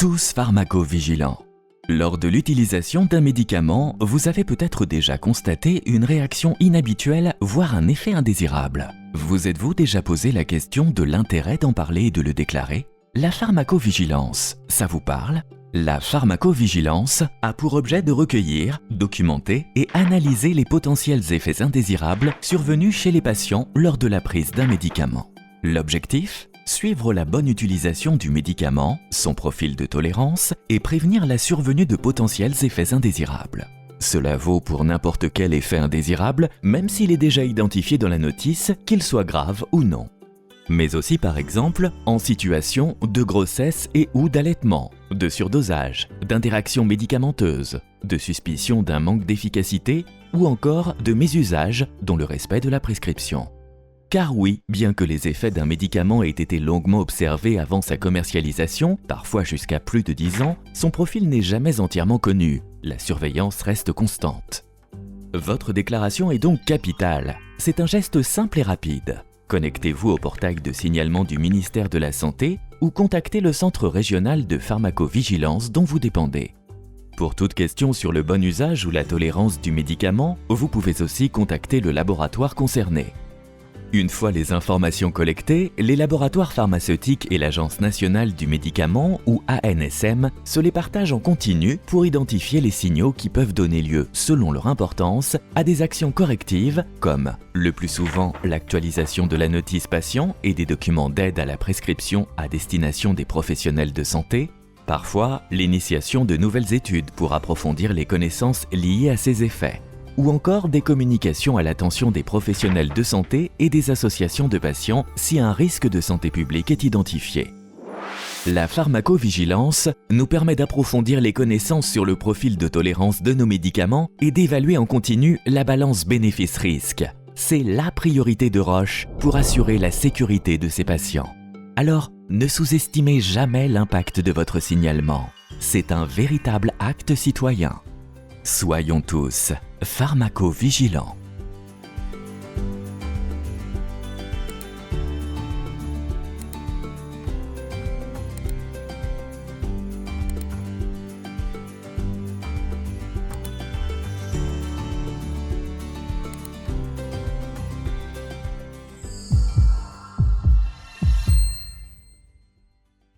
tous pharmacovigilants. Lors de l'utilisation d'un médicament, vous avez peut-être déjà constaté une réaction inhabituelle, voire un effet indésirable. Vous êtes-vous déjà posé la question de l'intérêt d'en parler et de le déclarer? La pharmacovigilance, ça vous parle? La pharmacovigilance a pour objet de recueillir, documenter et analyser les potentiels effets indésirables survenus chez les patients lors de la prise d'un médicament. L'objectif? Suivre la bonne utilisation du médicament, son profil de tolérance et prévenir la survenue de potentiels effets indésirables. Cela vaut pour n'importe quel effet indésirable, même s'il est déjà identifié dans la notice, qu'il soit grave ou non. Mais aussi par exemple en situation de grossesse et ou d'allaitement, de surdosage, d'interaction médicamenteuse, de suspicion d'un manque d'efficacité ou encore de mésusage dont le respect de la prescription. Car oui, bien que les effets d'un médicament aient été longuement observés avant sa commercialisation, parfois jusqu'à plus de 10 ans, son profil n'est jamais entièrement connu. La surveillance reste constante. Votre déclaration est donc capitale. C'est un geste simple et rapide. Connectez-vous au portail de signalement du ministère de la Santé ou contactez le centre régional de pharmacovigilance dont vous dépendez. Pour toute question sur le bon usage ou la tolérance du médicament, vous pouvez aussi contacter le laboratoire concerné. Une fois les informations collectées, les laboratoires pharmaceutiques et l'Agence nationale du médicament, ou ANSM, se les partagent en continu pour identifier les signaux qui peuvent donner lieu, selon leur importance, à des actions correctives comme, le plus souvent, l'actualisation de la notice patient et des documents d'aide à la prescription à destination des professionnels de santé, parfois l'initiation de nouvelles études pour approfondir les connaissances liées à ces effets, ou encore des communications à l'attention des professionnels de santé et des associations de patients si un risque de santé publique est identifié. La pharmacovigilance nous permet d'approfondir les connaissances sur le profil de tolérance de nos médicaments et d'évaluer en continu la balance bénéfice-risque. C'est la priorité de Roche pour assurer la sécurité de ses patients. Alors, ne sous-estimez jamais l'impact de votre signalement. C'est un véritable acte citoyen. Soyons tous pharmacovigilants.